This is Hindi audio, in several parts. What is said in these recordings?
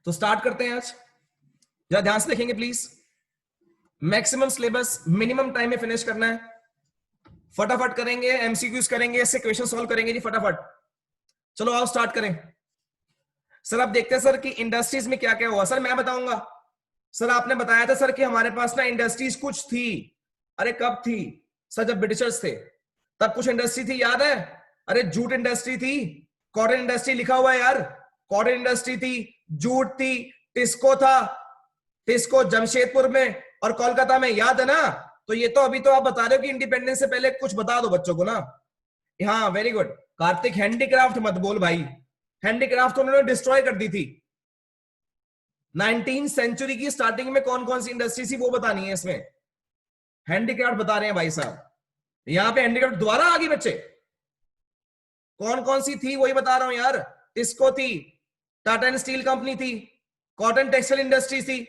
तो स्टार्ट करते हैं आज, जरा ध्यान से देखेंगे please. Maximum syllabus minimum time में फिनिश करना है, फटाफट करेंगे, एमसीक्यूज करेंगे, इससे क्वेश्चन सॉल्व करेंगे जी फटाफट। चलो आओ स्टार्ट करें। सर आप देखते हैं सर कि इंडस्ट्रीज में क्या क्या हुआ। सर मैं बताऊंगा। सर आपने बताया था सर कि हमारे पास ना इंडस्ट्रीज कुछ थी। अरे कब थी सर? जब ब्रिटिशर्स थे तब कुछ इंडस्ट्री थी, याद है? अरे जूट इंडस्ट्री थी, कॉटन इंडस्ट्री लिखा हुआ है यार, कॉटन इंडस्ट्री थी, जूट थी, टिस्को था, टिस्को जमशेदपुर में और कोलकाता में, याद है ना? तो ये तो अभी तो आप बता रहे हो कि इंडिपेंडेंस से पहले कुछ बता दो बच्चों को ना। हाँ वेरी गुड कार्तिक, हैंडीक्राफ्ट मत बोल भाई, हैंडीक्राफ्ट उन्होंने डिस्ट्रॉय कर दी थी। 19वीं सेंचुरी की स्टार्टिंग में कौन कौन सी इंडस्ट्री थी वो बतानी है इसमें। हैंडीक्राफ्ट बता रहे हैं भाई साहब, यहां पे हैंडीक्राफ्ट दोबारा आ गई बच्चे। कौन कौन सी थी वही बता रहा हूं यार। टिस्को थी, टाटा एंड स्टील कंपनी थी, कॉटन टेक्सटाइल इंडस्ट्री थी,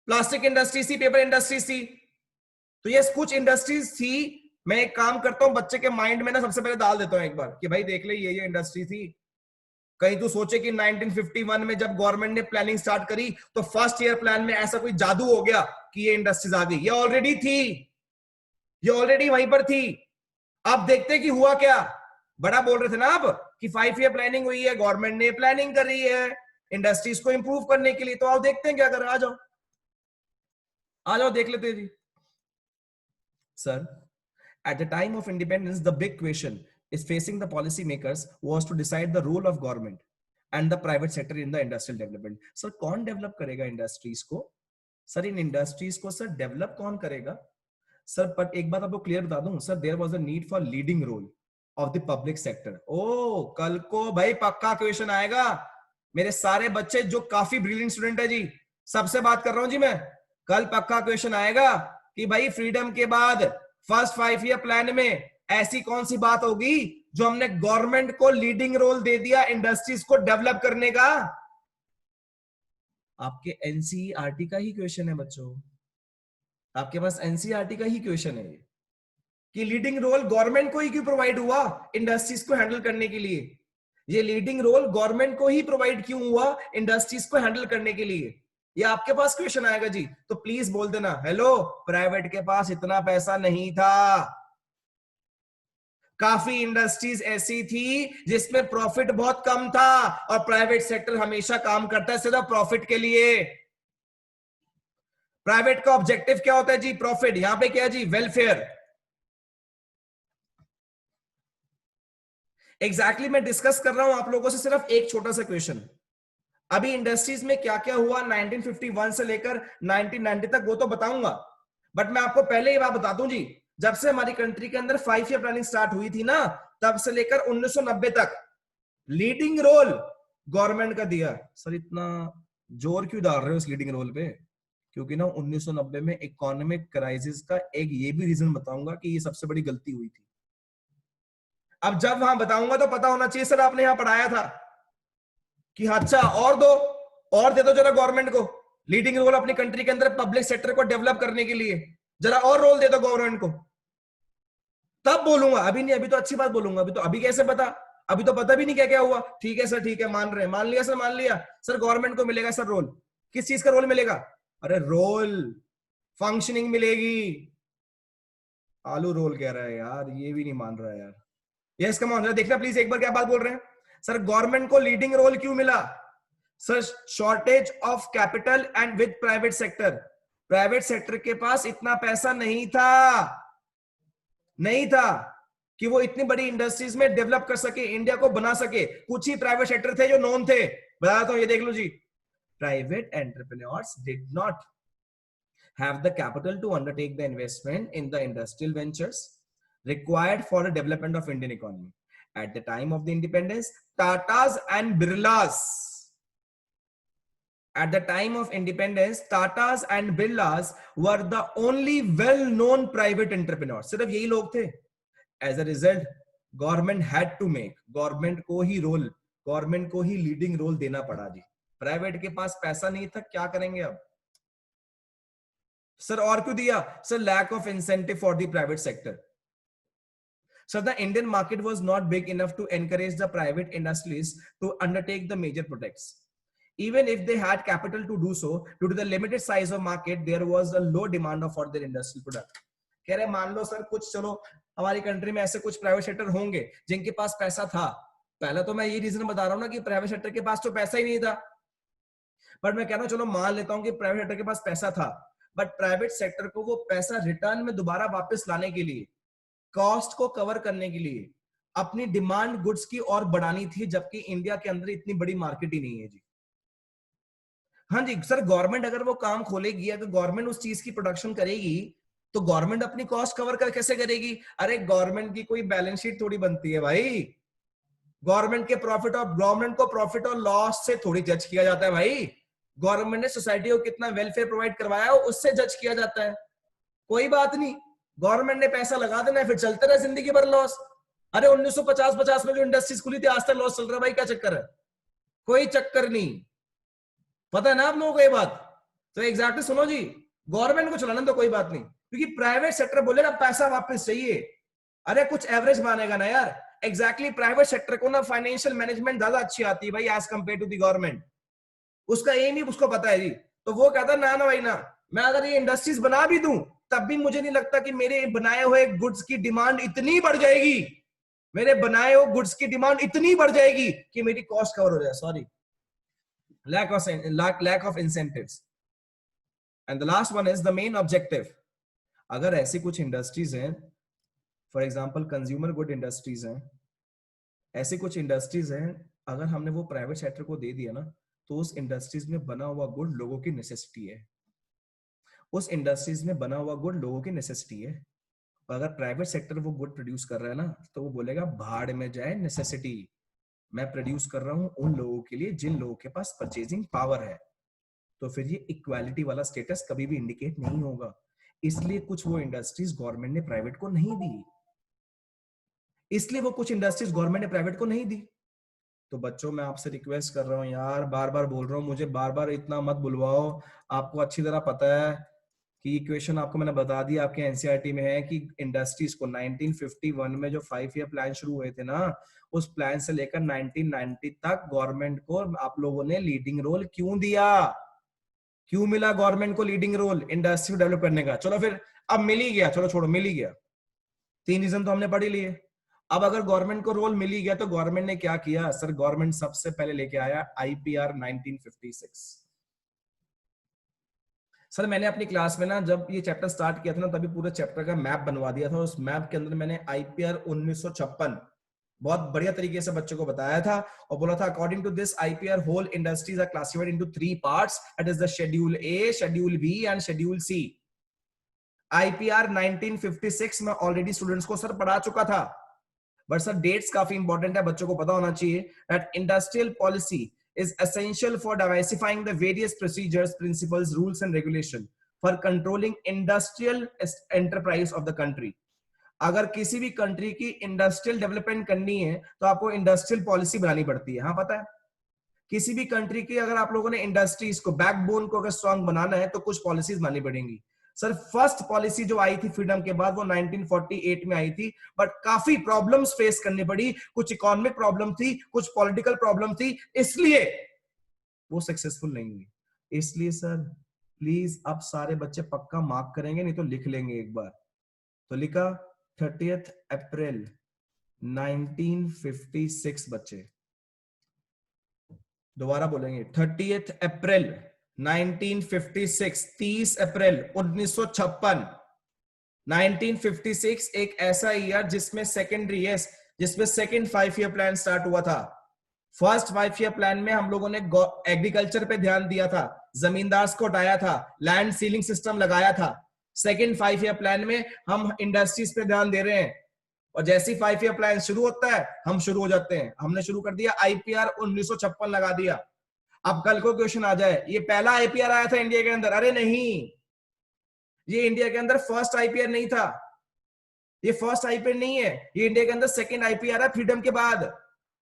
प्लास्टिक इंडस्ट्री थी, पेपर इंडस्ट्रीज थी। तो ये कुछ इंडस्ट्रीज थी। मैं एक काम करता हूं, बच्चे के माइंड में ना सबसे पहले डाल देता हूं एक बार कि भाई देख ले ये इंडस्ट्री थी। कहीं तू सोचे कि 1951 में जब गवर्नमेंट ने प्लानिंग स्टार्ट करी तो फर्स्ट ईयर प्लान में ऐसा कोई जादू हो गया कि ये इंडस्ट्रीज आ गई। ये ऑलरेडी थी, ये ऑलरेडी वहीं पर थी। अब देखते कि हुआ क्या। बड़ा बोल रहे थे ना आप कि 5 ईयर प्लानिंग हुई है, गवर्नमेंट ने प्लानिंग कर रही है इंडस्ट्रीज को इंप्रूव करने के लिए। तो आओ देखते हैं क्या कर। आ जाओ आ जाओ देख लेते हैं जी। Sir at the time of independence the big question is facing the policy makers was to decide the role of government and the private sector in the industrial development. Sir कौन डेवलप करेगा इंडस्ट्रीज को? सर इन इंडस्ट्रीज को सर डेवलप कौन करेगा? सर पर एक बात आपको क्लियर बता दूं sir, there was a need for leading role of the public sector. ओ कल को भाई पक्का क्वेश्चन आएगा। मेरे सारे बच्चे जो काफी ब्रिलियंट स्टूडेंट है जी, सबसे बात कर रहा हूं जी मैं, कल पक्का क्वेश्चन आएगा कि भाई फ्रीडम के बाद फर्स्ट 5 ईयर प्लान में ऐसी कौन सी बात होगी जो हमने गवर्नमेंट को लीडिंग रोल दे दिया इंडस्ट्रीज को डेवलप करने का। आपके एनसीईआरटी का ही क्वेश्चन है बच्चों, आपके पास एनसीईआरटी का ही क्वेश्चन है कि लीडिंग रोल गवर्नमेंट को ही क्यों प्रोवाइड हुआ इंडस्ट्रीज को हैंडल करने के लिए। ये लीडिंग रोल गवर्नमेंट को ही प्रोवाइड क्यों हुआ इंडस्ट्रीज को हैंडल करने के लिए। ये आपके पास क्वेश्चन आएगा जी, तो प्लीज बोल देना हेलो प्राइवेट के पास इतना पैसा नहीं था। काफी इंडस्ट्रीज ऐसी थी जिसमें प्रॉफिट बहुत कम था और प्राइवेट सेक्टर हमेशा काम करता है सिर्फ प्रॉफिट के लिए। प्राइवेट का ऑब्जेक्टिव क्या होता है जी? प्रॉफिट। यहां पे क्या है जी? वेलफेयर। एग्जैक्टली मैं डिस्कस कर रहा हूं आप लोगों से सिर्फ एक छोटा सा क्वेश्चन। अभी इंडस्ट्रीज में क्या क्या हुआ 1951 से लेकर 1990 तक वो तो बताऊंगा, बट मैं आपको पहले ही बात बता दूं जी, जब से हमारी कंट्री के अंदर 5 ईयर प्लानिंग स्टार्ट हुई थी ना, तब से लेकर 1990 तक लीडिंग रोल गवर्नमेंट का दिया। सर इतना जोर क्यों डाल रहे हो इस लीडिंग रोल पे? क्योंकि ना 1990 में इकोनॉमिक क्राइसिस का एक ये भी रीजन बताऊंगा कि ये सबसे बड़ी गलती हुई थी। अब जब वहां बताऊंगा तो पता होना चाहिए सर आपने यहां पढ़ाया था कि अच्छा और दो, और दे दो जरा गवर्नमेंट को लीडिंग रोल अपनी कंट्री के अंदर पब्लिक सेक्टर को डेवलप करने के लिए, जरा और रोल दे दो गवर्नमेंट को, तब बोलूंगा। अभी नहीं, अभी तो अच्छी बात बोलूंगा। अभी तो अभी कैसे पता? अभी तो पता भी नहीं क्या क्या हुआ। ठीक है सर, ठीक है, मान रहे हैं, मान लिया सर, मान लिया सर। गवर्नमेंट को मिलेगा सर रोल, किस चीज का रोल मिलेगा? अरे रोल फंक्शनिंग मिलेगी। आलू रोल कह रहा है यार, ये भी नहीं मान रहा है यार। यस कम ऑन, देखना प्लीज एक बार क्या बात बोल रहे हैं। सर गवर्नमेंट को लीडिंग रोल क्यों मिला? Sir shortage of capital and with private sector. Private sector के पास इतना पैसा नहीं था, नहीं था कि वो इतनी बड़ी इंडस्ट्रीज में डेवलप कर सके, इंडिया को बना सके। कुछ ही प्राइवेट सेक्टर थे जो नॉन थे। बताता हूं, ये देख लो जी। Private entrepreneurs did not have the capital to undertake the investment in the industrial ventures required for the development of Indian economy. At the time of the independence, Tatas and Birlas, at the time of independence, Tatas and Birlas were the only well-known private entrepreneurs. सिर्फ यही लोग थे. As a result, government had to make, government को ही रोल, government को ही लीडिंग रोल देना पड़ा जी। प्राइवेट के पास पैसा नहीं था, क्या करेंगे अब? सर और क्यों दिया? Sir lack of incentive for the private sector. Sir the Indian market was not big enough to encourage the private industries to undertake the major projects. Even if they had capital to do so, due to the limited size of market, there was a low demand for their industrial product. कह रहे मान लो सर कुछ, चलो हमारी कंट्री में ऐसे कुछ प्राइवेट सेक्टर होंगे जिनके पास पैसा था. पहले तो मैं ये रीजन बता रहा हूं ना कि प्राइवेट सेक्टर के पास तो पैसा ही नहीं था, बट मैं कह रहा हूं चलो मान लेता हूं कि प्राइवेट सेक्टर के पास पैसा था, बट प्राइवेट सेक्टर को वो पैसा रिटर्न में दोबारा वापस लाने के लिए, कॉस्ट को कवर करने के लिए अपनी डिमांड गुड्स की और बढ़ानी थी, जबकि इंडिया के अंदर इतनी बड़ी मार्केट ही नहीं है जी. हाँ जी सर, गवर्नमेंट अगर वो काम खोलेगी, अगर गवर्नमेंट उस चीज की प्रोडक्शन करेगी, तो गवर्नमेंट अपनी कॉस्ट कवर कर कैसे करेगी? अरे गवर्नमेंट की कोई बैलेंस शीट थोड़ी बनती है भाई. गवर्नमेंट को प्रॉफिट और लॉस से थोड़ी जज किया जाता है भाई. गवर्नमेंट ने सोसाइटी को कितना वेलफेयर प्रोवाइड करवाया है उससे जज किया जाता है. कोई बात नहीं, गवर्नमेंट ने पैसा लगा देना है, फिर चलते रहे जिंदगी भर लॉस. अरे 1950 में जो इंडस्ट्रीज खुली थी, आज तक लॉस चल रहा है भाई, क्या चक्कर है? कोई चक्कर नहीं. पता है ना आप लोगों को ये बात? तो एग्जैक्टली सुनो जी, गवर्नमेंट को चलाना तो कोई बात नहीं, क्योंकि प्राइवेट सेक्टर बोलेगा पैसा वापस चाहिए. अरे कुछ एवरेज मानेगा ना यार. एग्जैक्टली प्राइवेट सेक्टर को ना फाइनेंशियल मैनेजमेंट ज्यादा अच्छी आती है भाई as compare to the government. उसका एम ही उसको पता है जी. तो वो कहता है ना ना भाई ना, मैं अगर ये इंडस्ट्रीज बना भी दूं तब भी मुझे नहीं लगता कि मेरे बनाए हुए गुड्स की डिमांड इतनी बढ़ जाएगी, मेरे बनाए हुए गुड्स की डिमांड इतनी बढ़ जाएगी कि मेरी कॉस्ट कवर हो जाए. Sorry, lack of incentives. And the last one is the main objective. अगर ऐसी कुछ इंडस्ट्रीज हैं, for example consumer good industries हैं, ऐसी कुछ इंडस्ट्रीज हैं, अगर हमने वो प्राइवेट सेक्टर को दे दिया ना, तो उस इंडस्ट्रीज में बना हुआ गुड लोगों की नेसेसिटी है. उस इंडस्ट्रीज में बना हुआ गुड लोगों की नेसेसिटी है. और अगर प्राइवेट सेक्टर वो गुड प्रोड्यूस कर रहा है ना, तो वो बोलेगा भाड़ में जाए नेसेसिटी, मैं प्रोड्यूस कर रहा हूं उन लोगों के लिए जिन लोगों के पास परचेजिंग पावर है. तो फिर ये इक्वालिटी वाला स्टेटस कभी भी इंडिकेट नहीं होगा. इसलिए कुछ वो इंडस्ट्रीज गवर्नमेंट ने प्राइवेट को नहीं दी, इसलिए वो कुछ इंडस्ट्रीज गवर्नमेंट ने प्राइवेट को नहीं दी. तो बच्चों मैं आपसे रिक्वेस्ट कर रहा हूं यार, बार बार बोल रहा हूं, मुझे बार बार इतना मत बुलवाओ. आपको अच्छी तरह पता है कि इक्वेशन आपको मैंने बता दिया, आपके एनसीईआरटी में है कि इंडस्ट्रीज को 1951 में जो 5 ईयर प्लान शुरू हुए थे ना, उस प्लान से लेकर 1990 तक गवर्नमेंट को आप लोगों ने लीडिंग रोल क्यों दिया? क्यों मिला गवर्नमेंट को लीडिंग रोल इंडस्ट्री डेवलप करने का? चलो फिर अब मिल ही गया, चलो छोड़ो, मिल ही गया. 3 रीजन तो हमने पढ़ ही लिए. अब अगर गवर्नमेंट को रोल मिल ही गया तो गवर्नमेंट ने क्या किया? सर गवर्नमेंट सबसे पहले लेके आया आईपीआर 1956. सर मैंने अपनी क्लास में ना जब ये चैप्टर स्टार्ट किया था ना, तभी पूरे चैप्टर का मैप बनवा दिया था. उस मैप के अंदर मैंने आईपीआर 1956 बहुत बढ़िया तरीके से बच्चों को बताया था और बोला था according to this IPR whole industries are classified into 3 parts, that is the schedule A, schedule B and schedule C. IPR 1956 में ऑलरेडी स्टूडेंट्स को सर पढ़ा चुका था, बट सर डेट्स काफी इंपॉर्टेंट है, बच्चों को पता होना चाहिए. That industrial policy is essential for diversifying the various procedures, principles, rules and regulation for controlling industrial enterprise of the country. अगर किसी भी कंट्री की इंडस्ट्रियल डेवलपमेंट करनी है तो आपको इंडस्ट्रियल पॉलिसी बनानी पड़ती है. हाँ पता है, किसी भी कंट्री की अगर आप लोगों ने इंडस्ट्रीज को, बैकबोन को अगर स्ट्रॉन्ग बनाना है तो कुछ पॉलिसीज बनानी पड़ेंगी. सर फर्स्ट पॉलिसी जो आई थी फ्रीडम के बाद वो 1948 में आई थी, बट काफी प्रॉब्लम्स फेस करनी पड़ी. कुछ इकोनॉमिक प्रॉब्लम थी, कुछ पॉलिटिकल प्रॉब्लम थी, इसलिए वो सक्सेसफुल नहीं हुई. इसलिए सर प्लीज अब सारे बच्चे पक्का मार्क करेंगे, नहीं तो लिख लेंगे एक बार. तो लिखा 30 अप्रैल 1956 बच्चे, दोबारा बोलेंगे 30 अप्रैल 1956, 30 अप्रैल 1956. 1956 एक ऐसा ईयर जिसमें सेकेंडरी जिसमें सेकेंड 5 ईयर प्लान स्टार्ट हुआ था. फर्स्ट 5 ईयर प्लान में हम लोगों ने एग्रीकल्चर पे ध्यान दिया था, जमींदार्स को हटाया था, लैंड सीलिंग सिस्टम लगाया था. सेकेंड 5 ईयर प्लान में हम इंडस्ट्रीज पे ध्यान दे रहे हैं, और जैसी 5 ईयर प्लान शुरू होता है हम शुरू हो जाते हैं. हमने शुरू कर दिया आईपीआर 1956 लगा दिया. अब कल को क्वेश्चन आ जाए ये पहला आईपीआर आया था इंडिया के अंदर, अरे नहीं, ये इंडिया के अंदर फर्स्ट आईपीआर नहीं था, ये फर्स्ट आईपीआर नहीं है, ये इंडिया के अंदर सेकंड आईपीआर है फ्रीडम के बाद.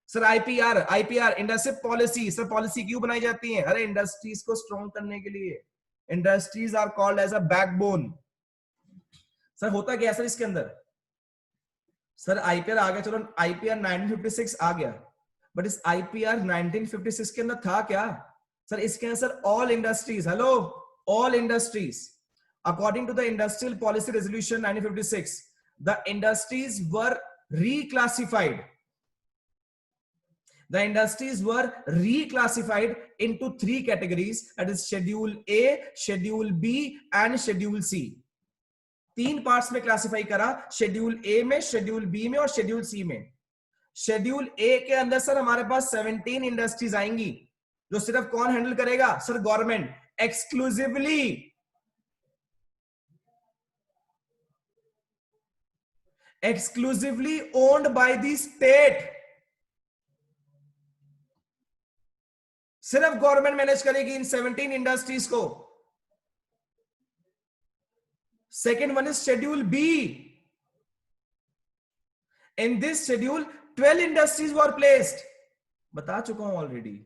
Sir IPR industry policy, sir policy क्यों बनाई जाती है? अरे इंडस्ट्रीज को स्ट्रॉन्ग करने के लिए. Industries are called as a backbone. Sir होता क्या सर इसके अंदर? सर आईपीआर आ गया, चलो आईपीआर 1956 आ गया, बट इस आईपीआर 1956 के अंदर था क्या? सर इसके answer all industries, hello, all industries. According to the industrial policy resolution 1956, the industries were reclassified. The industries were reclassified into 3 categories, that is Schedule A, Schedule B and Schedule C. 3 parts में क्लासिफाई करा, शेड्यूल ए में, शेड्यूल बी में और शेड्यूल सी में। शेड्यूल ए के अंदर सर हमारे पास 17 इंडस्ट्रीज आएंगी, जो सिर्फ कौन हैंडल करेगा? Sir government, exclusively. exclusively owned by the state, सिर्फ गवर्नमेंट मैनेज करेगी इन 17 इंडस्ट्रीज को। Second one is schedule B. In this schedule 12 industries were placed, बता चुका हूं already,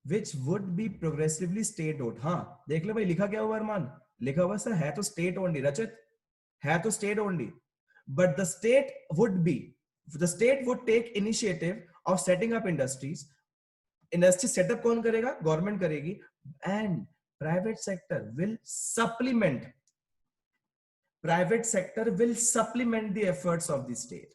which would be progressively state owned. हाँ देख लो भाई, लिखा क्या हुआ अरमान? लिखा हुआ सर है तो स्टेट ओनली, रचित है तो state only, but the state would take initiative of setting up industries. Industry setup कौन करेगा? गवर्नमेंट करेगी, and private sector will supplement the efforts of the state.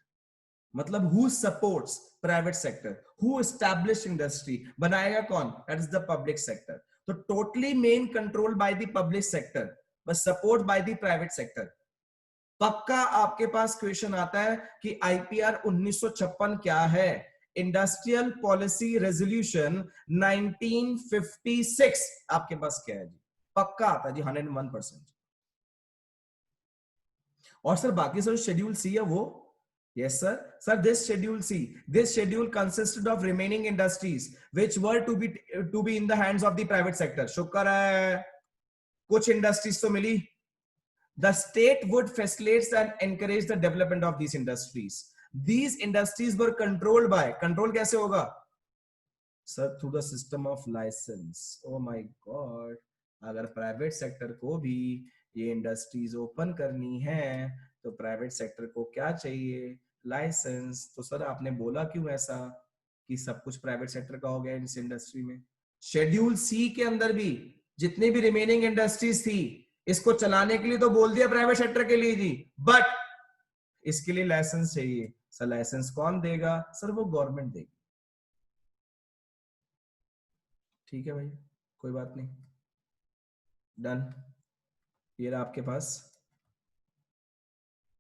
मतलब who supports private sector, who establish industry, बनाएगा कौन? That is the public sector. तो totally main control by the public sector, but support by the private sector. पक्का आपके पास क्वेश्चन आता है कि आईपीआर 1956 क्या है? इंडस्ट्रियल पॉलिसी रेजोल्यूशन 1956 आपके पास क्या है जी? पक्का आता है जी, 101%। और सर बाकी सर शेड्यूल सी है वो, yes sir. Sir this schedule consisted of remaining industries which were to be in the hands of the private sector. शुक्र है कुछ इंडस्ट्रीज तो मिली। The state would facilitate and encourage the development of these industries. These industries were controlled by, control कैसे होगा sir? through the system of license. Oh my God, अगर प्राइवेट सेक्टर को भी ये इंडस्ट्रीज ओपन करनी है तो प्राइवेट सेक्टर को क्या चाहिए? लाइसेंस। तो सर आपने बोला क्यों ऐसा कि सब कुछ प्राइवेट सेक्टर का हो गया इस इंडस्ट्री में? शेड्यूल सी के अंदर भी जितनी भी रिमेनिंग इंडस्ट्रीज थी, इसको चलाने के लिए तो बोल दिया प्राइवेट सेक्टर के लिए जी, बट इसके लिए लाइसेंस चाहिए। सर लाइसेंस कौन देगा? सर वो गवर्नमेंट देगी। ठीक है भाई, कोई बात नहीं, डन। ये रहा आपके पास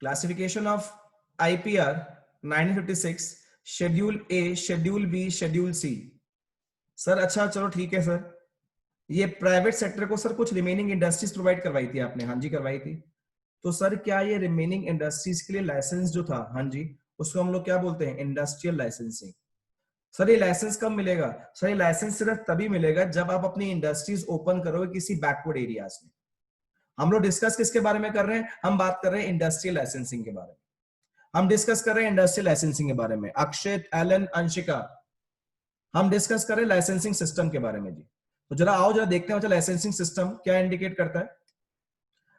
classification of IPR 1956, schedule A, schedule B, schedule C. Sir अच्छा चलो ठीक है सर, ये प्राइवेट सेक्टर को सर कुछ रिमेनिंग इंडस्ट्रीज प्रोवाइड करवाई थी आपने? हाँ जी करवाई थी। तो सर क्या ये रिमेनिंग इंडस्ट्रीज के लिए लाइसेंस जो था, हाँ जी, उसको हम लोग क्या बोलते हैं? Industrial licensing. सर ये लाइसेंस कब मिलेगा? सर ये लाइसेंस सिर्फ तभी मिलेगा जब आप अपनी इंडस्ट्रीज ओपन करोगे किसी बैकवर्ड एरियाज में। हम लोग डिस्कस किसके बारे में कर रहे हैं? हम बात कर रहे हैं इंडस्ट्रियल लाइसेंसिंग के बारे में। हम डिस्कस कर रहे हैं इंडस्ट्रियल लाइसेंसिंग के बारे में। अक्षित, एलन, अंशिका, हम डिस्कस कर रहे हैं लाइसेंसिंग सिस्टम के बारे में जी। तो जरा आओ जरा देखते हैं लाइसेंसिंग सिस्टम क्या इंडिकेट करता है।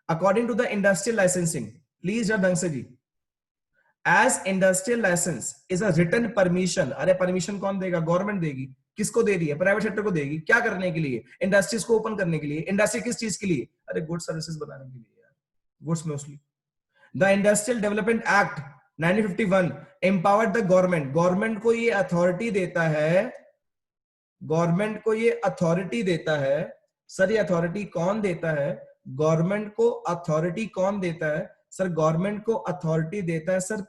According to the industrial licensing, please जरा ढंग से जी, as industrial license is a written permission. अरे परमिशन कौन देगा? गवर्नमेंट देगी। किसको दे रही है? प्राइवेट सेक्टर को देगी। क्या करने के लिए? इंडस्ट्रीज को ओपन करने के लिए। इंडस्ट्री किस चीज के लिए? अरे गुड सर्विसेज बनाने के लिए यार, goods mostly. The industrial development act 1951 empowered the government. Government को ये अथॉरिटी देता है, गवर्नमेंट को ये अथॉरिटी देता है। सर ये अथॉरिटी कौन देता है? गवर्नमेंट को अथॉरिटी कौन देता है? सर गवर्नमेंट को अथॉरिटी देता है सर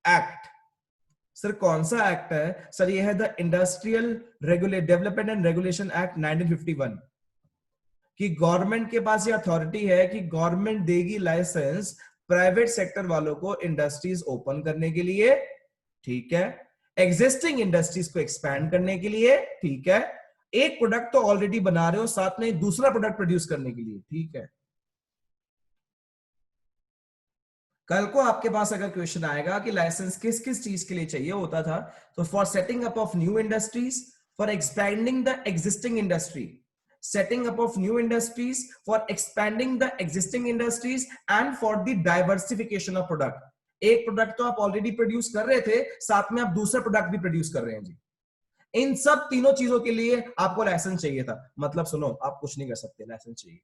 एक्ट। सर कौन सा एक्ट है? सर ये है the industrial development and regulation act 1951। कि गवर्नमेंट के पास ये अथॉरिटी है कि गवर्नमेंट देगी लाइसेंस प्राइवेट सेक्टर वालों को इंडस्ट्रीज ओपन करने के लिए, ठीक है, एग्जिस्टिंग इंडस्ट्रीज को एक्सपैंड करने के लिए, ठीक है, एक प्रोडक्ट तो ऑलरेडी बना रहे हो साथ में दूसरा प्रोडक्ट प्रोड्यूस करने के लिए, ठीक है। कल को आपके पास अगर क्वेश्चन आएगा कि लाइसेंस किस किस चीज के लिए चाहिए होता था, तो for setting up of new industries, for expanding the existing industry, setting up of new industries, for expanding the existing industries and for the diversification of product। एक प्रोडक्ट तो आप ऑलरेडी प्रोड्यूस कर रहे थे, साथ में आप दूसरा प्रोडक्ट भी प्रोड्यूस कर रहे हैं जी। इन सब तीनों चीजों के लिए आपको लाइसेंस चाहिए था। मतलब सुनो, आप कुछ नहीं कर सकते, लाइसेंस चाहिए।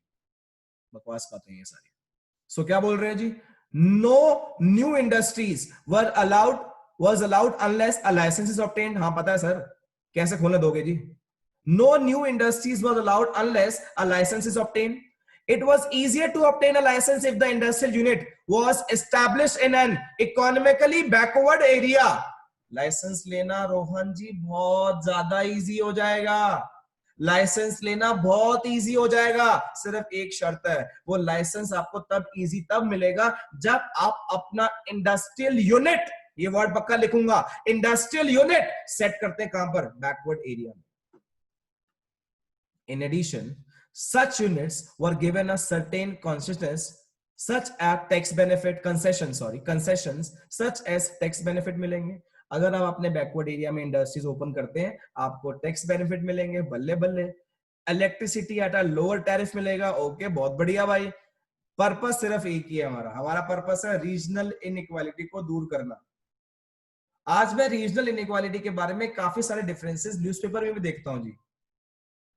बकवास बातें हैं ये सारी। सो क्या बोल रहे हैं जी? No new industries was allowed unless a license is obtained। हाँ पता है सर, कैसे खोलने दोगे जी? No new industries was allowed unless a license is obtained। It was easier to obtain a license if the industrial unit was established in an economically backward area। Licence लेना रोहन जी बहुत ज्यादा इजी हो जाएगा। लाइसेंस लेना बहुत इजी हो जाएगा। सिर्फ एक शर्त है, वो लाइसेंस आपको तब इजी तब मिलेगा जब आप अपना इंडस्ट्रियल यूनिट, ये वर्ड पक्का लिखूंगा, इंडस्ट्रियल यूनिट सेट करते हैं कहां पर? बैकवर्ड एरिया में। In addition, such units were given a certain consciousness such as tax benefit concessions such as tax benefit मिलेंगे। अगर आप अपने बैकवर्ड एरिया में इंडस्ट्रीज ओपन करते हैं, आपको टैक्स बेनिफिट मिलेंगे, बल्ले बल्ले। Electricity at a lower tariff मिलेगा, ओके बहुत बढ़िया भाई। पर्पस सिर्फ एक ही है हमारा पर्पस है रीजनल इनइक्वालिटी को दूर करना। आज मैं रीजनल इनइक्वालिटी के बारे में काफी सारे डिफरेंसेस न्यूज़पेपर में भी देखता हूं जी।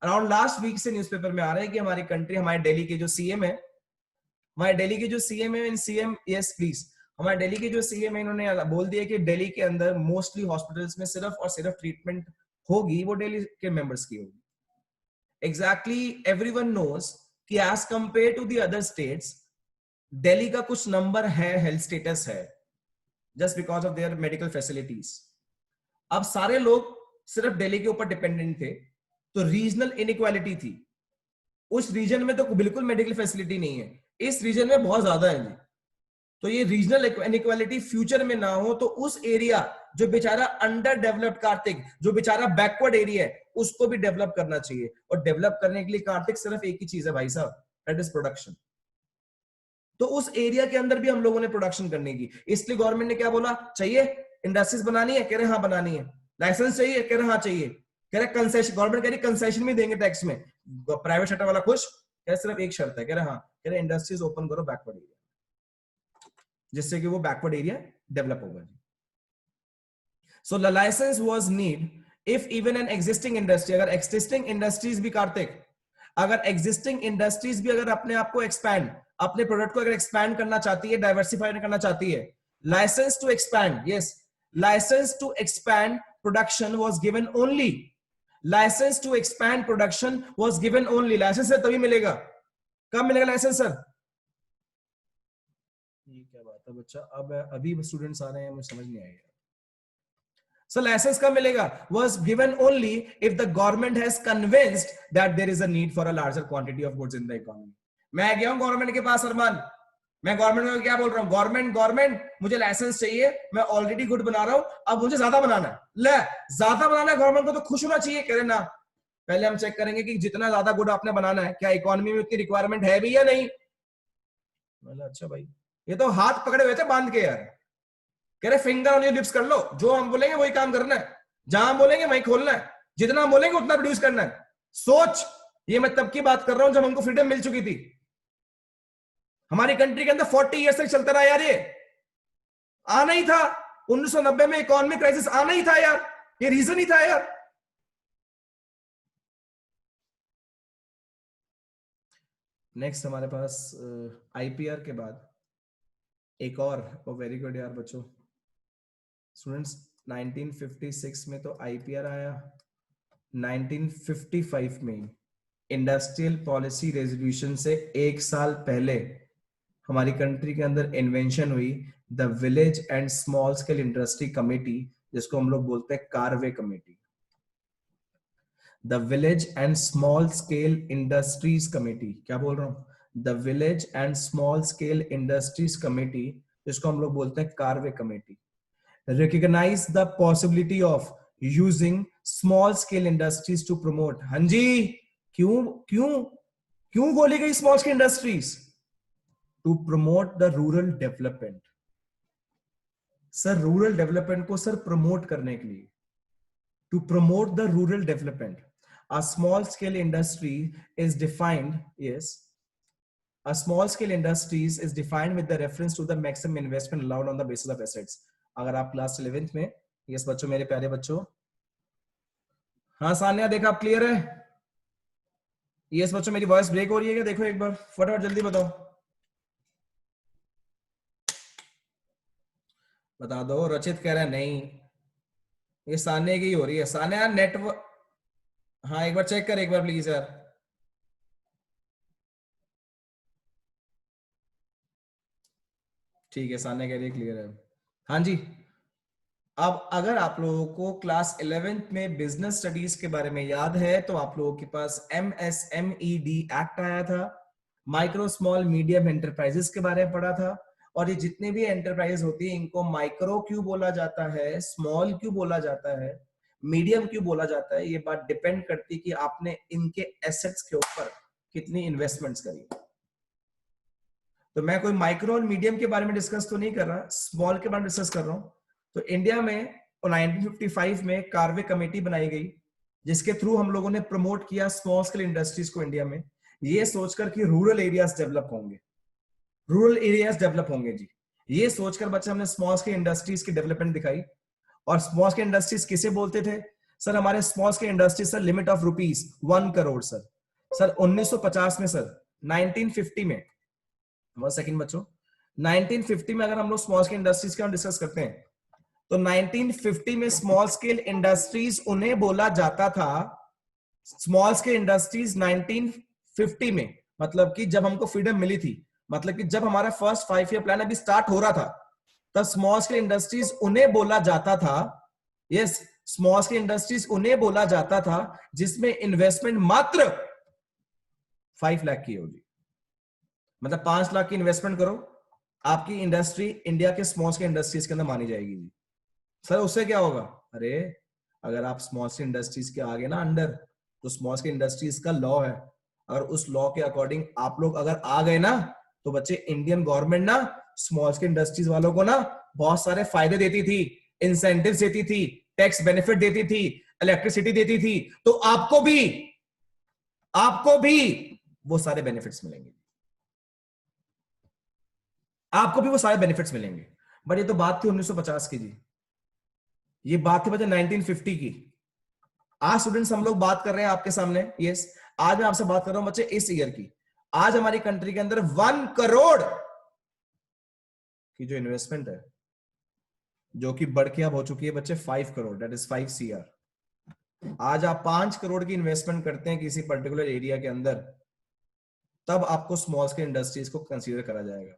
अराउंड लास्ट वीक से न्यूज़पेपर में आ रहे हैं कि हमारी कंट्री, हमारे दिल्ली के जो सीएम है, इन सीएम, यस प्लीज, हमारे दिल्ली के जो सीएम है, इन्होंने बोल दिया कि दिल्ली के अंदर मोस्टली हॉस्पिटल्स में सिर्फ और सिर्फ ट्रीटमेंट होगी वो दिल्ली के मेंबर्स की होगी। एग्जैक्टली एवरीवन नोज कि as compare to the other states, Delhi का कुछ नंबर है, हेल्थ स्टेटस है, just because of their medical facilities. अब सारे लोग सिर्फ दिल्ली के ऊपर डिपेंडेंट थे, तो रीजनल इनइक्वालिटी थी। उस रीजन में तो बिल्कुल मेडिकल फैसिलिटी नहीं है, इस रीजन में बहुत ज्यादा है। तो ये रीजनल इनइक्वालिटी फ्यूचर में ना हो, तो उस एरिया जो बेचारा अंडर डेवलप्ड, कार्तिक, जो बेचारा बैकवर्ड एरिया है, उसको भी डेवलप करना चाहिए। और डेवलप करने के लिए कार्तिक सिर्फ एक ही चीज है भाई साहब, दैट इज प्रोडक्शन। तो उस एरिया के अंदर भी हम लोगों ने प्रोडक्शन करने की, इसलिए गवर्नमेंट ने क्या बोला, चाहिए इंडस्ट्रीज बनानी है, कह रहे हाँ बनानी है। लाइसेंस चाहिए, कह रहे हाँ चाहिए। कह रहे कंसेशन, गवर्नमेंट कह रही कंसेशन भी देंगे टैक्स में। प्राइवेट सेक्टर वाला खुश, कह रहे सिर्फ एक शर्त है, कह रहे हाँ, कह रहे इंडस्ट्रीज ओपन करो बैकवर्ड एरिया, जिससे कि वो बैकवर्ड एरिया डेवलप होगा। So the licence was need if even an existing industry, अगर एक्सिस्टिंग इंडस्ट्रीज भी कार्तिक, अगर एग्जिस्टिंग इंडस्ट्रीज भी अगर अपने आप को एक्सपैंड, अपने प्रोडक्ट को अगर एक्सपैंड करना चाहती है, डाइवर्सिफाई करना चाहती है, licence to expand, yes, licence to expand production was given only, licence to expand production was given only. Licence तभी मिलेगा, कब मिलेगा लाइसेंस सर? ये क्या बात है बच्चा, अब अभी स्टूडेंट्स आ रहे हैं, मुझे समझ नहीं आएगा। So license कब मिलेगा? Was given only if the government has convinced that there is a need for a larger quantity of goods in the economy। मैं गया हूं गवर्नमेंट के पास अरमान, मैं गवर्नमेंट को क्या बोल रहा हूं, गवर्नमेंट मुझे लाइसेंस चाहिए, मैं ऑलरेडी गुड बना रहा हूं, अब मुझे ज्यादा बनाना है। ले ज्यादा बनाना है, गवर्नमेंट को तो खुश होना चाहिए, कह रहे ना पहले हम चेक करेंगे कि जितना ज्यादा गुड आपने बनाना है, क्या इकोनॉमी में उतनी रिक्वायरमेंट है भी या नहीं। अच्छा भाई, ये तो हाथ पकड़े हुए थे बांध के यार, कह रहे फिंगर ऑन योर लिप्स कर लो, जो हम बोलेंगे वही काम करना है, जहां हम बोलेंगे वही खोलना है, जितना हम बोलेंगे उतना प्रोड्यूस करना है। सोच, ये मैं तब की बात कर रहा हूं जब हमको फ्रीडम मिल चुकी थी। हमारी कंट्री के अंदर 40 ईयर्स तक चलता रहा यार, ये आना ही था 1990 में, इकोनॉमिक क्राइसिस आना ही था यार, ये रीजन ही था यार। नेक्स्ट हमारे पास आईपीआर के बाद एक और वेरी गुड यार बच्चों, स्टूडेंट्स 1956 में तो आईपीआर आया, 1955 में इंडस्ट्रियल पॉलिसी रेजोल्यूशन से एक साल पहले हमारी कंट्री के अंदर इन्वेंशन हुई the village and small scale industry committee, जिसको हम लोग बोलते हैं Karve committee. The village and small scale industries committee, क्या बोल रहा हूं, the village and small scale industries committee, जिसको हम लोग बोलते हैं Karve committee, recognize the possibility of using small scale industries to promote। हाँ जी, क्यों क्यों क्यों बोली गई small scale industries? To promote the rural development. Sir rural development को सर प्रमोट करने के लिए, to promote the rural development, a small scale industry is defined, yes, a small scale industries is defined with the reference to the maximum investment allowed on the basis of assets। अगर आप क्लास 11th में, यस बच्चों, मेरे प्यारे बच्चों, हाँ सान्या, देखा आप क्लियर है? यस बच्चों, मेरी वॉइस ब्रेक हो रही है क्या? देखो एक बार फटाफट जल्दी बताओ, बता दो। रचित कह रहा है नहीं, ये सान्या की ही हो रही है। सान्या नेटवर्क, हाँ एक बार चेक कर एक बार प्लीज यार। ठीक है, सान्या कह रही है क्लियर है। हाँ जी। अब अगर आप लोगों को क्लास 11th में बिजनेस स्टडीज के बारे में याद है तो आप लोगों के पास MSMED एक्ट आया था, माइक्रो स्मॉल मीडियम एंटरप्राइजेस के बारे में पढ़ा था। और ये जितने भी एंटरप्राइज होती है इनको माइक्रो क्यों बोला जाता है, स्मॉल क्यों बोला जाता है, मीडियम क्यों बोला जाता है, ये बात डिपेंड करती है कि आपने इनके एसेट्स के ऊपर कितनी इन्वेस्टमेंट्स करी। तो मैं कोई माइक्रो और मीडियम के बारे में डिस्कस तो नहीं कर रहा, स्मॉल के बारे में डिस्कस कर रहा हूं। तो इंडिया में 1955 में कार्वे कमेटी बनाई गई, जिसके थ्रू हम लोगों ने प्रमोट किया स्मॉल स्केल इंडस्ट्रीज को इंडिया में, ये सोचकर कि रूरल एरियाज डेवलप होंगे, रूरल एरियाज डेवलप होंगे जी। ये सोचकर बच्चे हमने स्मॉल स्केल इंडस्ट्रीज की डेवलपमेंट दिखाई। और स्मॉल स्केल इंडस्ट्रीज किसे बोलते थे? सर हमारे small scale industries sir limit of rupees 1 crore sir. Sir 1950 में सर, 1950 में, 1 सेकंड बच्चों, 1950 में अगर हम लोग स्मॉल स्केल इंडस्ट्रीज का डिस्कस करते हैं तो 1950 में स्मॉल स्केल इंडस्ट्रीज उन्हें बोला जाता था, स्मॉल स्केल इंडस्ट्रीज 1950 में, मतलब कि जब हमको फ्रीडम मिली थी, मतलब कि जब हमारा फर्स्ट 5 ईयर प्लान अभी स्टार्ट हो रहा था, तब स्मॉल स्केल इंडस्ट्रीज उन्हें बोला जाता था। यस, स्मॉल स्केल इंडस्ट्रीज उन्हें बोला जाता था जिसमें इन्वेस्टमेंट मात्र 5 लाख की होगी। मतलब 5 लाख की इन्वेस्टमेंट करो, आपकी इंडस्ट्री इंडिया के स्मॉल स्केल इंडस्ट्रीज के अंदर मानी जाएगी जी। सर उससे क्या होगा? अरे अगर आप स्मॉल स्केल इंडस्ट्रीज के आगे ना अंडर, तो स्मॉल स्केल इंडस्ट्रीज का लॉ है, अगर उस लॉ के अकॉर्डिंग आप लोग अगर आ गए ना, तो बच्चे इंडियन गवर्नमेंट ना स्मॉल स्केल इंडस्ट्रीज वालों को ना बहुत सारे फायदे देती थी, इंसेंटिव्स देती थी, टैक्स बेनिफिट देती थी, इलेक्ट्रिसिटी देती थी। तो आपको भी वो सारे बेनिफिट्स मिलेंगे, आपको भी वो सारे बेनिफिट्स मिलेंगे। बट ये तो बात थी 1950 की जी, ये बात थी बच्चे 1950 की। आज स्टूडेंट्स हम लोग बात कर रहे हैं आपके सामने, यस, आज मैं आपसे बात कर रहा हूं बच्चे इस ईयर की। आज हमारी कंट्री के अंदर 1 करोड़ की जो इन्वेस्टमेंट है, जो कि बढ़ के अब हो चुकी है बच्चे 5 करोड़, दैट इज 5 CR। आज आप 5 करोड़ की इन्वेस्टमेंट करते हैं किसी पर्टिकुलर एरिया के अंदर, तब आपको स्मॉल स्केल इंडस्ट्रीज को कंसीडर करा जाएगा,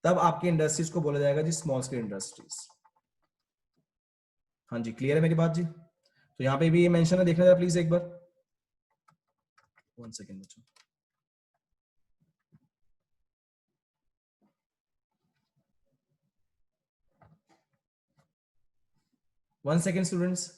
तब आपकी इंडस्ट्रीज को बोला जाएगा जी स्मॉल स्केल इंडस्ट्रीज। हाँ जी, क्लियर है मेरी बात जी? तो यहाँ पे भी ये मेंशन है, देखना जरा प्लीज एक बार, 1 सेकेंड बच्चों। 1 सेकेंड स्टूडेंट्स।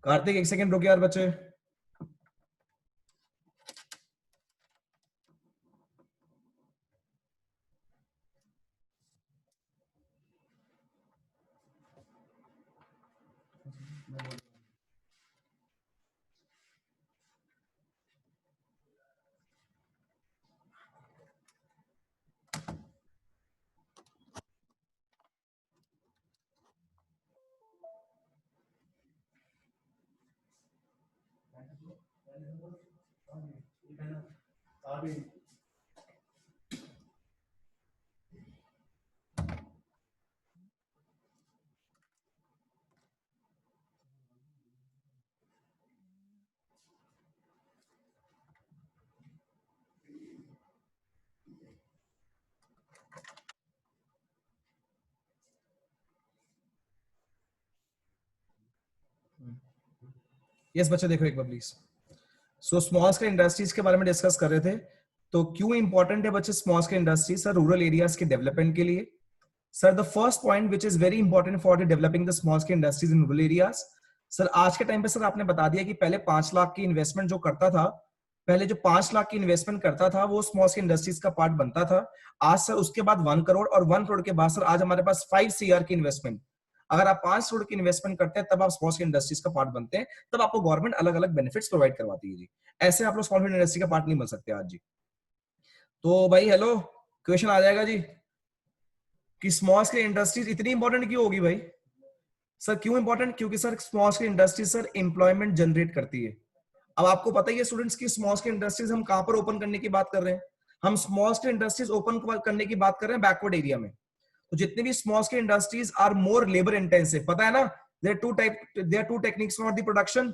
कार्तिक 1 सेकेंड रुक यार बच्चे। यस बच्चे देखो एक बार please. So small scale industries के बारे में डिस्कस कर रहे थे। तो क्यों इंपॉर्टेंट है बच्चे small scale industries sir rural areas के डेवलपमेंट के लिए? Sir the first point which is very important for the developing the small scale industries in rural areas. Sir आज के टाइम पे सर आपने बता दिया कि पहले 5 लाख की इन्वेस्टमेंट जो करता था, पहले जो 5 लाख की इन्वेस्टमेंट करता था वो स्मॉल स्केल इंडस्ट्रीज का पार्ट बनता था। आज सर उसके बाद 1 करोड़ और 1 करोड़ के बाद सर आज हमारे पास 5 CR की इन्वेस्टमेंट। अगर आप 5 करोड़ की इन्वेस्टमेंट करते हैं तब आप स्मॉल स्केल इंडस्ट्रीज का पार्ट बनते हैं, तब आपको गवर्नमेंट अलग अलग बेनिफिट्स प्रोवाइड करवाती है जी। ऐसे आप लोग स्मॉल स्केल इंडस्ट्री का पार्ट नहीं बन सकते आज जी। तो भाई हेलो, क्वेश्चन आ जाएगा जी कि स्मॉल स्केल इंडस्ट्रीज इतनी इंपॉर्टेंट क्यों होगी भाई? सर क्यों इंपॉर्टेंट? क्योंकि sir small scale industries sir employment generate करती है। अब आपको पता ही है स्टूडेंट्स की स्मॉल स्केल इंडस्ट्रीज हम कहां पर ओपन करने की बात कर रहे हैं? हम स्मॉल स्केल इंडस्ट्रीज ओपन करने की बात कर रहे हैं बैकवर्ड एरिया में। तो जितने भी small scale industries are more labour intensive, पता है ना? There are two techniques for the production,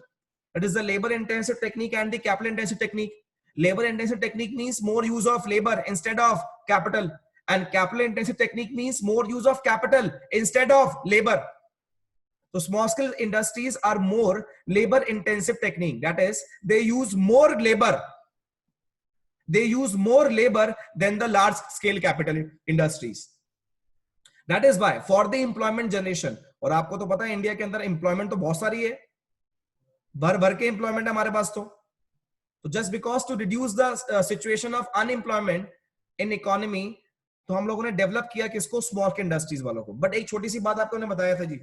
that is the labor intensive technique and the capital intensive technique. Labor intensive technique means more use of labor instead of capital, and capital intensive technique means more use of capital instead of labor. So small scale industries are more labor intensive technique, that is they use more labor, they use more labor than the large scale capital industries. That is why for the employment generation, और आपको तो पता है इंडिया के अंदर एम्प्लॉयमेंट तो बहुत सारी है, भर भर के एम्प्लॉयमेंट हमारे पास। तो just because to reduce the situation of unemployment in economy, तो हम लोगों ने डेवलप किया किसको? स्मॉल स्केल इंडस्ट्रीज वालों को। बट एक छोटी सी बात आपको मैंने बताया था जी,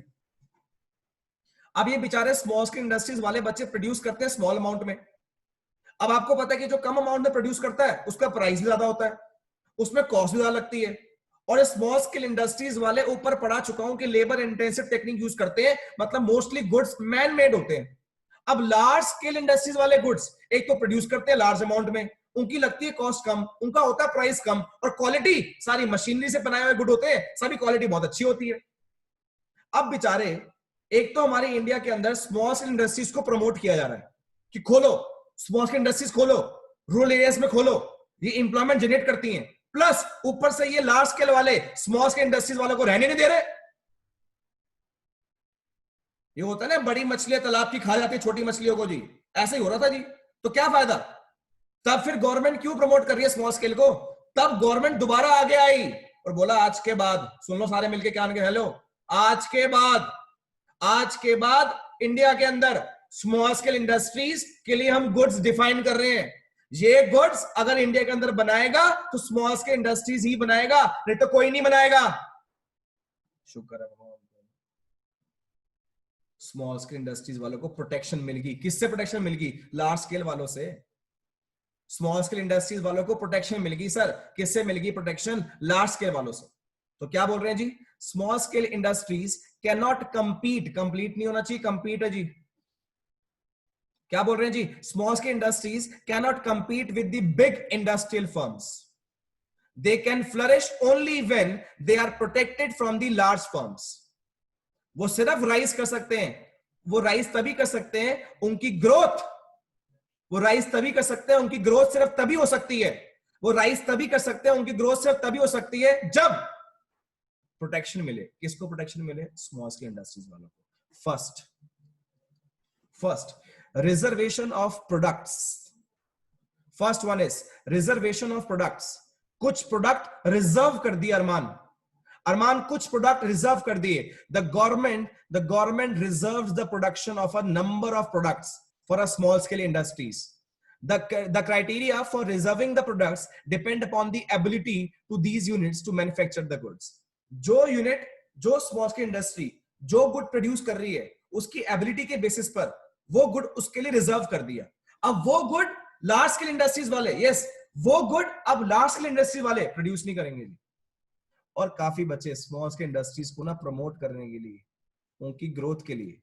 अब ये बेचारे स्मॉल स्केल इंडस्ट्रीज वाले बच्चे प्रोड्यूस करते हैं स्मॉल अमाउंट में। अब आपको पता है कि जो कम अमाउंट में प्रोड्यूस करता है उसका प्राइस भी ज्यादा होता है, उसमें कॉस्ट भी ज्यादा लगती है, और स्मॉल स्केल इंडस्ट्रीज वाले ऊपर पढ़ा चुका हूं कि लेबर इंटेंसिव टेक्निक यूज करते हैं, मतलब मोस्टली गुड्स मैन मेड होते हैं। अब लार्ज स्केल इंडस्ट्रीज वाले गुड्स एक तो प्रोड्यूस करते हैं लार्ज अमाउंट में, उनकी लगती है कॉस्ट कम, उनका होता है प्राइस कम, और क्वालिटी सारी मशीनरी से बनाए हुए गुड होते हैं, सभी क्वालिटी बहुत अच्छी होती है। अब बेचारे एक तो हमारे इंडिया के अंदर स्मॉल स्केल इंडस्ट्रीज को प्रमोट किया जा रहा है कि खोलो स्मॉल स्केल इंडस्ट्रीज, खोलो रूरल एरियाज में खोलो, ये एम्प्लॉयमेंट जनरेट करती हैं, प्लस ऊपर से ये लार्ज स्केल वाले स्मॉल स्केल इंडस्ट्रीज वालों को रहने नहीं दे रहे। ये होता है ना बड़ी मछलियां तालाब की खा जाती है छोटी मछलियों को जी, ऐसा ही हो रहा था जी। तो क्या फायदा? तब फिर गवर्नमेंट क्यों प्रमोट कर रही है स्मॉल स्केल को? तब गवर्नमेंट दोबारा आगे आई और बोला आज के बाद, सुन लो सारे मिलके क्या, हेलो, आज के बाद इंडिया के अंदर स्मॉल स्केल इंडस्ट्रीज के लिए हम गुड्स डिफाइन कर रहे हैं। ये गुड्स अगर इंडिया के अंदर बनाएगा तो स्मॉल स्केल इंडस्ट्रीज ही बनाएगा, नहीं तो कोई नहीं बनाएगा। शुक्र है स्मॉल स्केल इंडस्ट्रीज वालों को प्रोटेक्शन मिलेगी। किससे प्रोटेक्शन मिलेगी? लार्ज स्केल वालों से। स्मॉल स्केल इंडस्ट्रीज वालों को प्रोटेक्शन मिलेगी सर, किससे मिलेगी प्रोटेक्शन? लार्ज स्केल वालों से। तो क्या बोल रहे हैं जी? Small scale industries can not compete, complete नहीं होना चाहिए, कंपीट है जी। क्या बोल रहे हैं जी? Small scale industries can not compete with the big industrial firms, they can flourish only when they are protected from the large firms. वो सिर्फ राइज कर सकते हैं, वो राइज तभी कर सकते हैं, उनकी ग्रोथ, वो राइज तभी कर सकते हैं, उनकी ग्रोथ सिर्फ तभी हो सकती है, वो राइज तभी कर सकते हैं, उनकी ग्रोथ सिर्फ तभी हो सकती है जब प्रोटेक्शन मिले। किसको प्रोटेक्शन मिले? स्मॉल स्केल इंडस्ट्रीज वालों को। First reservation of products. First one is reservation of products. कुछ प्रोडक्ट रिजर्व कर दिए अरमान कुछ प्रोडक्ट रिजर्व कर दिए। The government reserves the production of a number of products for a small scale industries. The criteria for reserving the products depend upon the ability to these units to manufacture the goods. जो यूनिट, जो स्मॉल स्केल इंडस्ट्री जो गुड प्रोड्यूस कर रही है उसकी एबिलिटी के बेसिस पर वो गुड उसके लिए रिजर्व कर दिया। अब वो गुड लार्ज स्केल इंडस्ट्रीज वाले, यस वो गुड अब लार्ज स्केल इंडस्ट्री वाले प्रोड्यूस नहीं करेंगे। और काफी बच्चे स्मॉल स्केल इंडस्ट्रीज को ना प्रमोट करने के लिए, उनकी ग्रोथ के लिए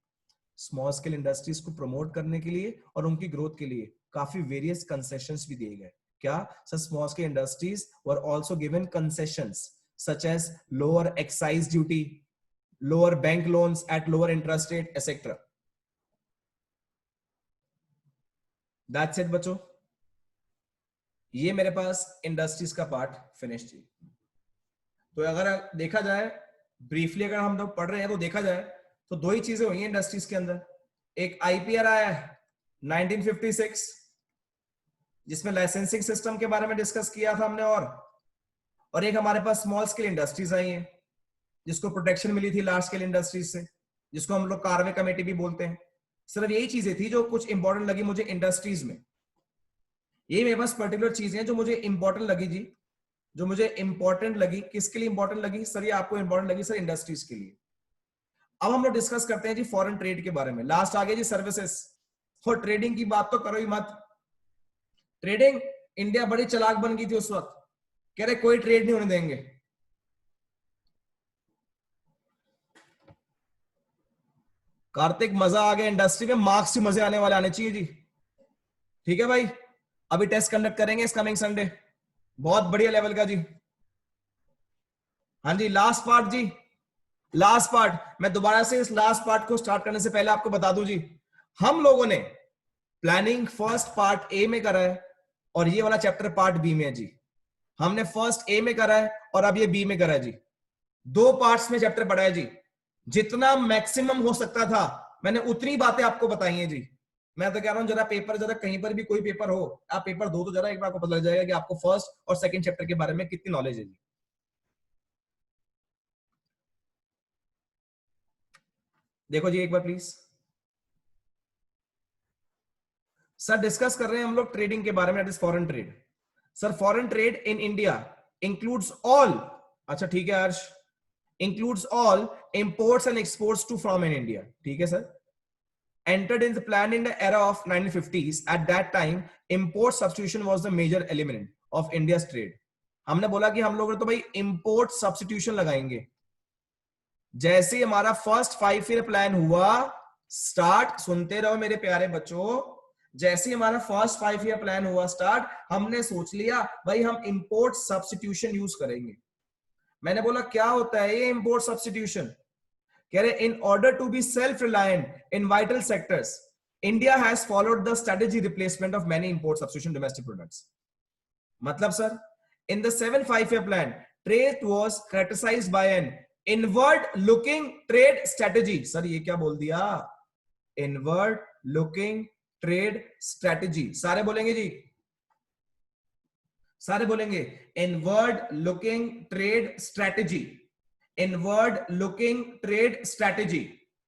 स्मॉल स्केल इंडस्ट्रीज को प्रमोट करने के लिए और उनकी ग्रोथ के लिए काफी वेरियस कंसेशंस भी दिए गए। क्या sir? Small scale industries were also given concessions such as lower excise duty, lower bank loans at lower interest rate etcetera. That's it बच्चों, ये मेरे पास इंडस्ट्रीज का पार्ट फिनिश थी। तो अगर देखा जाए ब्रीफली, अगर हम लोग पढ़ रहे हैं तो देखा जाए तो दो ही चीजें हुई हैं इंडस्ट्रीज के अंदर। एक आईपीआर आया है 1956 जिसमें लाइसेंसिंग सिस्टम के बारे में डिस्कस किया था हमने, और एक हमारे पास स्मॉल स्केल इंडस्ट्रीज आई हैं जिसको प्रोटेक्शन मिली थी लार्ज स्केल इंडस्ट्रीज से, जिसको हम लोग कार्वे कमेटी भी बोलते हैं। सिर्फ यही चीजें थी जो कुछ इंपॉर्टेंट लगी मुझे इंडस्ट्रीज में। ये मेरे पास पर्टिकुलर चीजें जो मुझे इंपॉर्टेंट लगी जी, जो मुझे इंपॉर्टेंट लगी। किसके लिए इंपॉर्टेंट लगी सर? ये आपको इंपॉर्टेंट लगी सर इंडस्ट्रीज के लिए। अब हम लोग डिस्कस करते हैं जी फॉरेन ट्रेड के बारे में। लास्ट आ गया जी सर्विसेज, और ट्रेडिंग की बात तो करो ही मत। ट्रेडिंग, इंडिया बड़ी चालाक बन गई थी उस वक्त, कह रहे कोई ट्रेड नहीं होने देंगे। कार्तिक मजा आ गया इंडस्ट्री में, मार्क्स भी मजे आने वाले आने चाहिए जी। ठीक है भाई, अभी टेस्ट कंडक्ट करेंगे इस कमिंग संडे, बहुत बढ़िया लेवल का जी। हाँ जी, लास्ट पार्ट जी, लास्ट पार्ट। मैं दोबारा से इस लास्ट पार्ट को स्टार्ट करने से पहले आपको बता दूं जी, हम लोगों ने प्लानिंग फर्स्ट पार्ट ए में करा है और ये वाला चैप्टर पार्ट बी में है जी। हमने फर्स्ट ए में करा है और अब ये बी में करा है जी। दो पार्ट्स में चैप्टर पढ़ा है जी। जितना मैक्सिमम हो सकता था मैंने उतनी बातें आपको बताई हैं जी। मैं तो कह रहा हूं जरा पेपर, जरा कहीं पर भी कोई पेपर हो, आप पेपर दो तो जरा एक बार आपको पता लग जाएगा कि आपको फर्स्ट और सेकंड चैप्टर के बारे में कितनी नॉलेज है जी। देखो जी एक बार प्लीज। सर डिस्कस कर रहे हैं हम लोग ट्रेडिंग के बारे में, that is foreign trade. Sir foreign trade in India includes all, अच्छा ठीक है हर्ष, includes all imports and exports to from in India. ठीक है sir. Entered in the plan in the era of 1950s. At that time, import substitution was the major element of India's trade. हमने बोला कि हम लोग तो भाई import substitution लगाएंगे। जैसे ही हमारा फर्स्ट 5 ईयर प्लान हुआ स्टार्ट, सुनते रहो मेरे प्यारे बच्चों, जैसे ही हमारा फर्स्ट 5 ईयर प्लान हुआ स्टार्ट, हमने सोच लिया भाई हम इंपोर्ट सब्स्टिट्यूशन यूज करेंगे। मैंने बोला क्या होता है ये इंपोर्ट सब्स्टिट्यूशन? कह रहे in order to be self reliant in vital sectors, India has followed the strategy replacement of many import substitution domestic products. मतलब sir in the 7 5-year plan, trade was characterized by an inward looking trade strategy. Sir ये क्या बोल दिया? inward looking trade strategy। सारे बोलेंगे जी, सारे बोलेंगे inward looking trade strategy, inward looking trade strategy.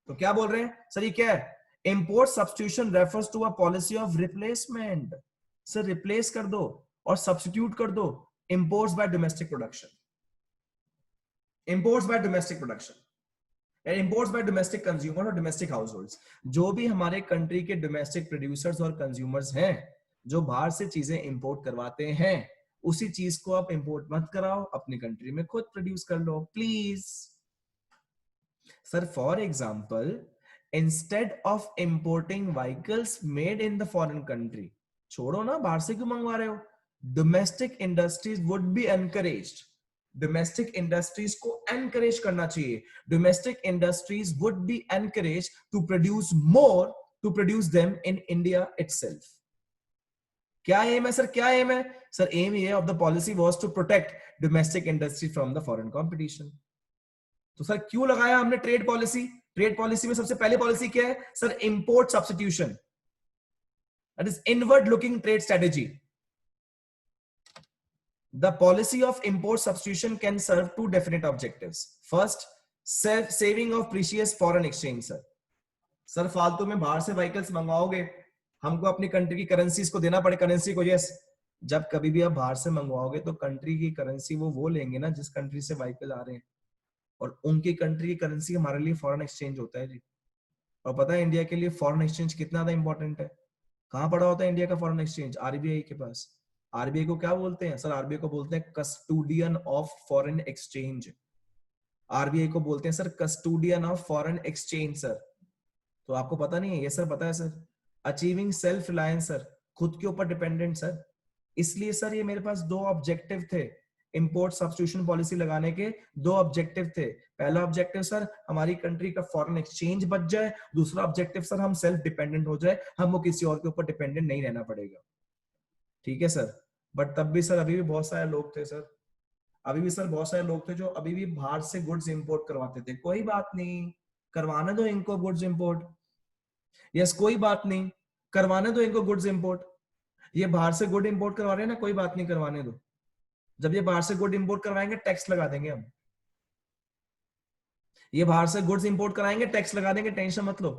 तो क्या बोल रहे हैं सर? ये क्या है? Import substitution refers to a policy of replacement. Sir replace कर दो और सब्स्टिट्यूट कर दो imports by domestic production, imports by domestic production and imports by domestic consumer और डोमेस्टिक हाउसहोल्ड्स। जो भी हमारे कंट्री के डोमेस्टिक प्रोड्यूसर्स और कंज्यूमर्स हैं जो बाहर से चीजें इंपोर्ट करवाते हैं, उसी चीज को आप इंपोर्ट मत कराओ, अपनी कंट्री में खुद प्रोड्यूस कर लो please. Sir for example, instead of importing vehicles made in the foreign country, छोड़ो ना बाहर से क्यों मंगवा रहे हो, domestic industries would be encouraged. Domestic industries को एनकरेज करना चाहिए। Domestic industries would be encourage to produce more, to produce them in India itself. क्या एम है सर? क्या एम है सर? एम ये of the policy was to protect domestic industry from the foreign competition. तो सर क्यों लगाया हमने ट्रेड पॉलिसी? ट्रेड पॉलिसी में सबसे पहली पॉलिसी क्या है sir? Import substitution, that is inward looking trade strategy. The policy of import substitution can serve two definite objectives. First, saving of precious foreign exchange. Sir फालतू में बाहर से व्हीकल्स मंगवाओगे, हमको अपनी कंट्री की करेंसीज को देना पड़े, करेंसी को। यस, जब कभी भी आप बाहर से मंगवाओगे तो कंट्री की करेंसी वो लेंगे ना जिस कंट्री से व्हीकल आ रहे हैं, और उनकी कंट्री की करेंसी हमारे लिए फॉरेन एक्सचेंज होता है जी। और पता है इंडिया के लिए फॉरेन एक्सचेंज कितना ज्यादा इंपॉर्टेंट है? कहां पड़ा होता है इंडिया का फॉरेन एक्सचेंज? आरबीआई के पास। आरबीआई को क्या बोलते हैं सर? आरबीआई को बोलते हैं custodian of foreign exchange. RBI को बोलते हैं sir custodian of foreign exchange. Sir तो आपको पता नहीं है ये सर? पता है sir, achieving self reliance sir, खुद के ऊपर डिपेंडेंट सर। इसलिए सर ये मेरे पास दो ऑब्जेक्टिव थे इंपोर्ट सब्स्टिट्यूशन पॉलिसी लगाने के, दो ऑब्जेक्टिव थे। पहला ऑब्जेक्टिव सर हमारी कंट्री का फॉरेन एक्सचेंज बच जाए, दूसरा ऑब्जेक्टिव सर हम सेल्फ डिपेंडेंट हो जाए, हमको किसी और के ऊपर डिपेंडेंट नहीं रहना पड़ेगा। ठीक है सर, बट तब भी सर अभी भी बहुत सारे लोग थे सर, अभी भी सर बहुत सारे लोग थे जो अभी भी बाहर से गुड्स इंपोर्ट करवाते थे। कोई बात नहीं, करवाने दो इनको गुड्स इंपोर्ट। यस, कोई बात नहीं, करवाने दो इनको गुड्स इंपोर्ट। ये बाहर से गुड इंपोर्ट करवा रहे हैं ना, कोई बात नहीं, करवाने दो। जब ये बाहर से गुड इंपोर्ट करवाएंगे टैक्स लगा देंगे हम। ये बाहर से गुड्स इंपोर्ट कराएंगे टैक्स लगा देंगे, टेंशन मत लो।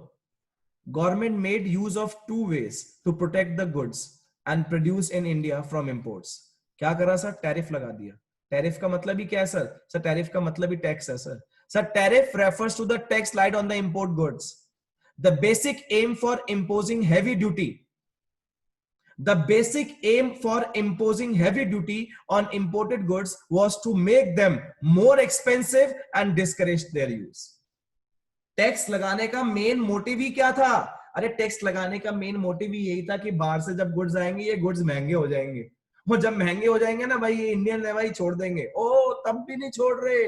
Government made use of two ways to protect the goods and produce in India from imports. क्या करा सर? टैरिफ लगा दिया। टैरिफ का मतलब ही क्या है सर? सर टैरिफ का मतलब ही टैक्स है sir. Sir tariff refers to the tax laid on the import goods. The basic aim for imposing heavy duty, the basic aim for imposing heavy duty on imported goods was to make them more expensive and discourage their use. Tax लगाने का मेन मोटिव ही क्या था? अरे टैक्स लगाने का मेन मोटिव ही यही था कि बाहर से जब गुड्स आएंगे ये गुड्स महंगे हो जाएंगे, वो जब महंगे हो जाएंगे ना भाई, ये इंडियन लेवाई छोड़ देंगे। ओ तब भी नहीं छोड़ रहे,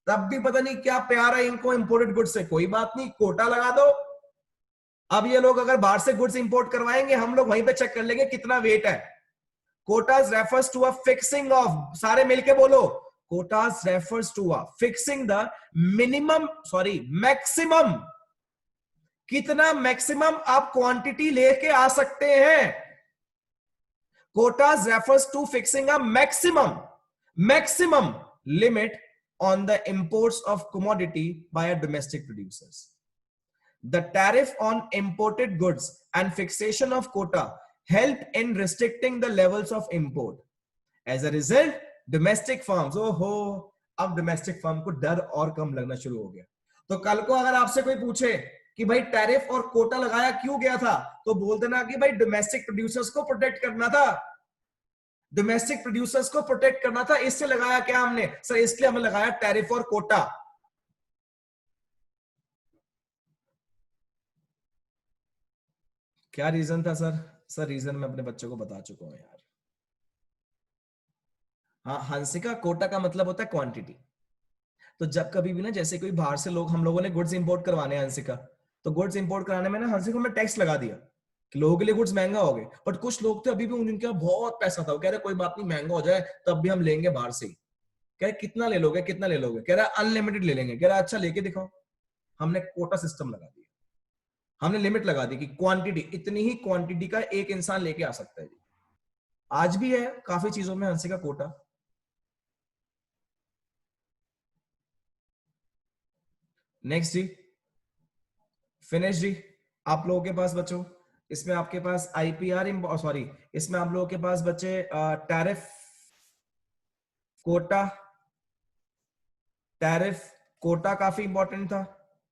तब भी पता नहीं क्या प्यार है इनको इंपोर्टेड गुड्स से। कोई बात नहीं, कोटा लगा दो। अब ये लोग अगर बाहर से गुड्स इंपोर्ट करवाएंगे, हम लोग वहीं पे चेक कर लेंगे कितना वेट है। Quotas refers to a fixing of, सारे मिलके बोलो, quotas refers to a fixing the minimum, sorry maximum, कितना मैक्सिमम आप क्वांटिटी लेके आ सकते हैं। Quotas refers to fixing a maximum limit on the imports of commodity by a domestic producers. The tariff on imported goods and fixation of quota helped in restricting the levels of import. As a result, domestic firms, अब domestic firm को डर और कम लगना शुरू हो गया। तो कल को अगर आपसे कोई पूछे कि भाई टैरिफ और कोटा लगाया क्यों गया था, तो बोल देना कि भाई डोमेस्टिक प्रोड्यूसर्स को प्रोटेक्ट करना था, डोमेस्टिक प्रोड्यूसर्स को प्रोटेक्ट करना था, इससे लगाया क्या हमने? सर इसलिए हमने लगाया टैरिफ और कोटा। क्या रीजन था सर? सर रीजन मैं अपने बच्चों को बता चुका हूं यार। हाँ, हंसिका, कोटा का मतलब होता है क्वांटिटी। तो जब कभी भी ना, जैसे कोई बाहर से लोग, हम लोगों ने गुड्स इंपोर्ट करवाने हैं हंसिका, तो गुड्स इंपोर्ट कराने में ना हंसिका में टैक्स लगा दिया कि लोगों के लिए गुड्स महंगा हो गए। बट कुछ लोग थे अभी भी उनके बहुत पैसा था, वो कह रहे कोई बात नहीं, महंगा हो जाए तब भी हम लेंगे बाहर से ही। कह रहे कितना ले लोगे, कितना ले लोगे? कह रहा अनलिमिटेड ले लेंगे। कह रहा अच्छा लेके दिखाओ। हमने कोटा सिस्टम लगा दिया, हमने लिमिट लगा दी कि क्वांटिटी, इतनी ही क्वांटिटी का एक इंसान लेके आ सकता है जी। आज भी है काफी चीजों में हंसी का कोटा। नेक्स्ट जी, फिनिश जी। आप लोगों के पास बच्चों, इसमें आपके पास आईपीआर, सॉरी, इसमें आप लोगों के पास बच्चे टैरिफ, कोटा, टैरिफ, कोटा काफी इंपॉर्टेंट था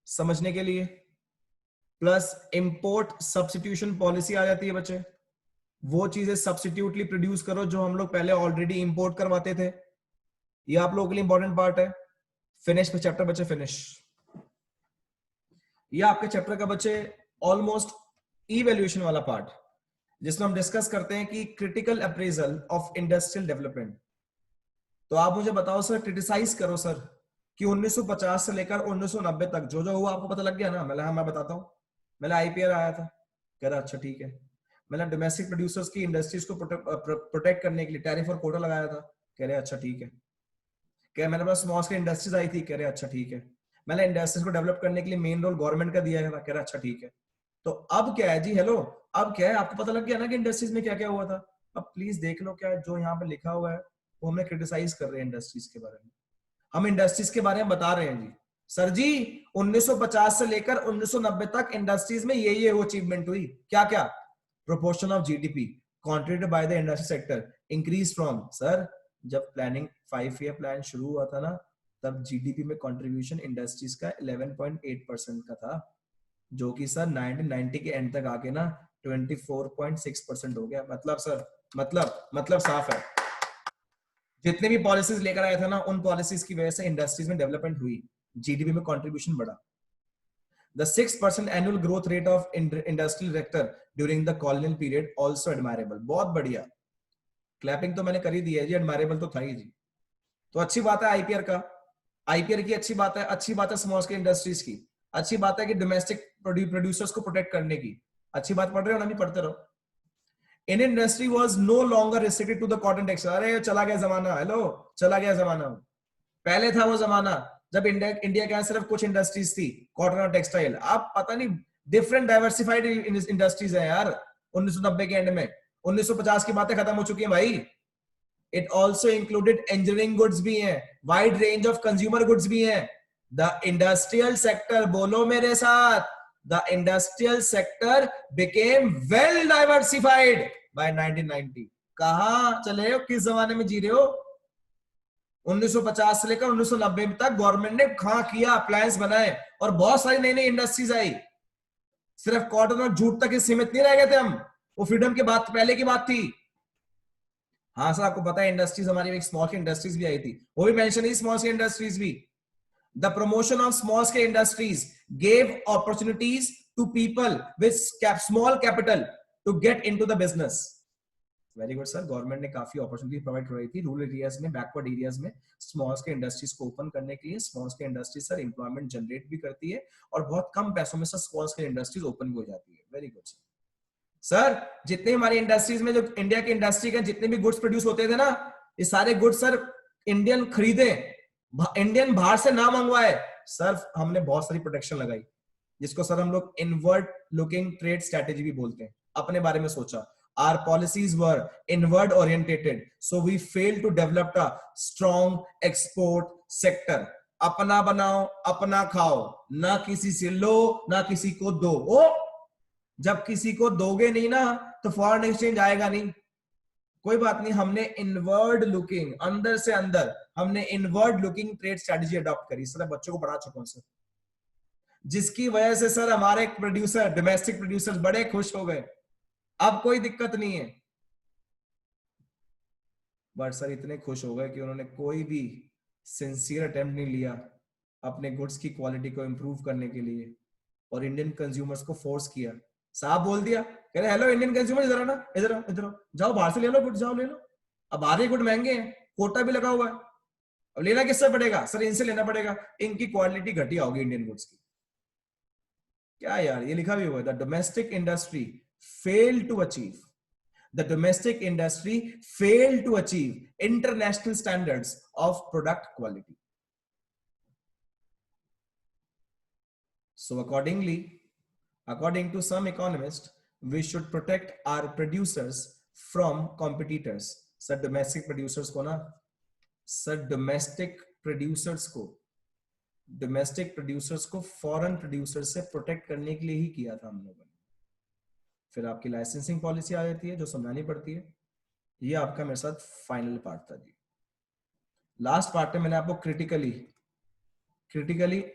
समझने के लिए, प्लस इंपोर्ट सब्स्टिट्यूशन पॉलिसी आ जाती है बच्चे। वो चीजें सब्स्टिट्यूटली प्रोड्यूस करो जो हम लोग पहले ऑलरेडी इंपोर्ट करवाते थे। ये आप लोगों के लिए इंपॉर्टेंट पार्ट है। फिनिश पे चैप्टर बच्चे, फिनिश। ये आपके चैप्टर का बच्चे ऑलमोस्ट इवैल्यूएशन वाला पार्ट, जिसमें हम डिस्कस करते हैं कि critical appraisal of industrial development. तो आप मुझे बताओ सर, क्रिटिसाइज करो सर कि 1950 से लेकर 1990 तक जो जो हुआ आपको पता लग गया ना? मैं बताता हूँ। मैंने आईपीआर आया था, कह रहा अच्छा ठीक है। मैंने डोमेस्टिक प्रोड्यूसर्स की इंडस्ट्रीज को प्रोटेक्ट करने के लिए टैरिफ और कोटा लगाया था, कह रहे अच्छा ठीक है। कह मैंने पास स्मॉल स्केल इंडस्ट्रीज आई थी, कह रहे अच्छा ठीक है। मैंने इंडस्ट्रीज को डेवलप करने के लिए मेन रोल गवर्नमेंट का दिया था, कह रहा अच्छा ठीक है। तो अब क्या है जी, हेलो, अब क्या है? आपको पता लग गया ना कि इंडस्ट्रीज में क्या क्या हुआ था? अब प्लीज देख लो क्या जो यहाँ पे लिखा हुआ है, वो हमें क्रिटिसाइज कर रहे हैं इंडस्ट्रीज के बारे में। हम इंडस्ट्रीज के बारे में बता रहे हैं जी। सर जी 1950 से लेकर 1990 तक इंडस्ट्रीज में ये वो अचीवमेंट हुई। क्या क्या? Proportion of GDP contributed by the industry sector increase from, sir जब प्लानिंग 5 ईयर प्लान शुरू हुआ था ना, तब जीडीपी में कंट्रीब्यूशन इंडस्ट्रीज का 11.8% का था, जो कि सर 1990 के एंड तक आके ना 24.6% हो गया। मतलब सर, मतलब साफ है, जितने भी पॉलिसीज लेकर आया था ना, उन पॉलिसीज की वजह से इंडस्ट्रीज में डेवलपमेंट हुई, जीडीपी में कंट्रीब्यूशन बढ़ा। The 6% annual growth rate of industrial sector during the colonial period also admirable. बहुत बढ़िया, क्लैपिंग तो मैंने कर ही दी है जी, एडमायरेबल तो था ही जी। तो अच्छी बात है आईपीआर का, आईपीआर की अच्छी बात है, अच्छी बात है स्मॉल स्केल इंडस्ट्रीज की, अच्छी बात है कि डोमेस्टिक प्रोड्यूसर्स को प्रोटेक्ट करने की। अच्छी बात पढ़ रहे हो ना, नहीं पढ़ते रहो। Indian industry was no longer restricted to the cotton textile. अरे चला गया जमाना, हेलो चला गया जमाना। पहले था वो जमाना जब इंडिया के यहाँ सिर्फ कुछ इंडस्ट्रीज थी, कॉटन और टेक्सटाइल। अब पता नहीं डिफरेंट डाइवर्सिफाइड इंडस्ट्रीज है यार। 1990 के एंड में, 1950 की बातें खत्म हो चुकी हैं भाई। It also included engineering goods भी हैं, wide range of consumer goods भी हैं। द इंडस्ट्रियल सेक्टर, बोलो मेरे साथ, the industrial sector became well diversified by 1990। कहां चले हो, किस जमाने में जी रहे हो? 1950 से लेकर 1990 तक गवर्नमेंट ने कहां किया, प्लान्स बनाए और बहुत सारी नई नई इंडस्ट्रीज आई। सिर्फ कॉटन और जूट तक सीमित नहीं रह गए थे हम, वो फ्रीडम के बाद पहले की बात थी। हाँ सर, आपको पता है इंडस्ट्रीज हमारी एक स्मॉल स्केल इंडस्ट्रीज भी आई थी, वो भी मेंशन है स्मॉल स्केल इंडस्ट्रीज भी। The promotion of small scale industries gave opportunities to people with small capital to get into the business. Very good sir, government ने काफी अपॉर्चुनिटी प्रोवाइड करवाई थी रूरल एरियाज में, बैकवर्ड एरियाज में स्मॉल स्केल इंडस्ट्रीज को ओपन करने के लिए। Small scale industries sir employment generate भी करती है और बहुत कम पैसों में sir small scale industries open भी हो जाती है। Very good sir. सर जितने हमारी इंडस्ट्रीज में, जो इंडिया की इंडस्ट्री के जितने भी गुड्स प्रोड्यूस होते थे ना, ये सारे गुड्स सर इंडियन खरीदे, इंडियन बाहर से ना मंगवाए। सर हमने बहुत सारी प्रोटेक्शन लगाई, जिसको सर हम लोग इनवर्ड लुकिंग ट्रेड स्ट्रेटेजी भी बोलते हैं। अपने बारे में सोचा, our policies were inward orientated, so we failed to develop a strong export sector। अपना बनाओ अपना खाओ, ना किसी से लो ना किसी को दो। ओ जब किसी को दोगे नहीं ना तो फॉरेन एक्सचेंज आएगा नहीं। कोई बात नहीं, हमने इनवर्ड लुकिंग, अंदर से अंदर हमने inward looking trade strategy adopt करी। सर बच्चों को पढ़ा चुका हूं सर, जिसकी वजह से सर हमारे प्रोड्यूसर, डोमेस्टिक प्रोड्यूसर बड़े खुश हो गए। अब कोई दिक्कत नहीं है, बट सर इतने खुश हो गए कि उन्होंने कोई भी सिंसियर अटेम्प्ट नहीं लिया अपने गुड्स की क्वालिटी को इंप्रूव करने के लिए और इंडियन कंज्यूमर्स को फोर्स किया। साहब बोल दिया, कह रहे हेलो इंडियन कंज्यूमर, इधर आना, इधर आओ, इधर आओ, जाओ बाहर से ले लो गुड, जाओ ले लो। अब बाहर ही गुड महंगे हैं, कोटा भी लगा हुआ है, अब लेना किससे पड़ेगा? सर इनसे लेना पड़ेगा, इनकी क्वालिटी घटिया होगी इंडियन गुड्स की। क्या यार, ये लिखा भी हुआ है, the domestic industry failed to achieve, the domestic industry failed to achieve international standards of product quality. So according to some economists, we should protect our producers from competitors। Sir domestic producers को ना, सर domestic producers को foreign producers से protect करने के लिए ही किया था हम लोगों ने। फिर आपकी लाइसेंसिंग पॉलिसी आ जाती है जो समझानी पड़ती है। ये आपका मेरे साथ फाइनल पार्ट था जी। लास्ट पार्ट में मैंने आपको क्रिटिकली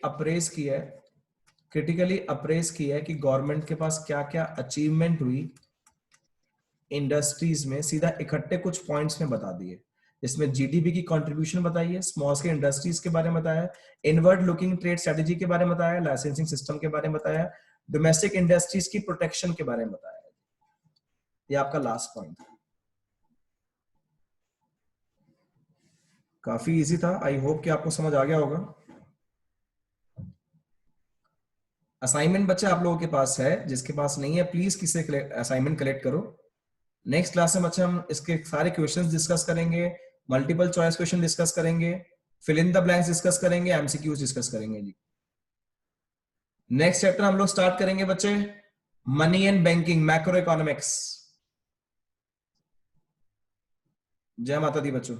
अप्रेज किया है कि गवर्नमेंट के पास क्या क्या अचीवमेंट हुई इंडस्ट्रीज में, सीधा इकट्ठे कुछ पॉइंट्स में बता दिए। इसमें जीडीपी की कंट्रीब्यूशन बताई है, स्मॉल स्केल इंडस्ट्रीज के बारे में बताया, इनवर्ड लुकिंग ट्रेड स्ट्रेटेजी के बारे में बताया, लाइसेंसिंग सिस्टम के बारे में बताया, डोमेस्टिक इंडस्ट्रीज की प्रोटेक्शन के बारे में बताया। ये आपका लास्ट पॉइंट है। काफी इजी था, आई होप कि आपको समझ आ गया होगा। असाइनमेंट बच्चे आप लोगों के पास है, जिसके पास नहीं है प्लीज किसी से असाइनमेंट कलेक्ट करो। नेक्स्ट क्लास में बच्चे हम इसके सारे क्वेश्चंस डिस्कस करेंगे, मल्टीपल चॉइस क्वेश्चन डिस्कस करेंगे, fill in the blanks discuss करेंगे, एमसीक्यूज डिस्कस करेंगे जी। नेक्स्ट चैप्टर हम लोग स्टार्ट करेंगे बच्चे, money and banking, macro economics. जय माता दी बच्चों।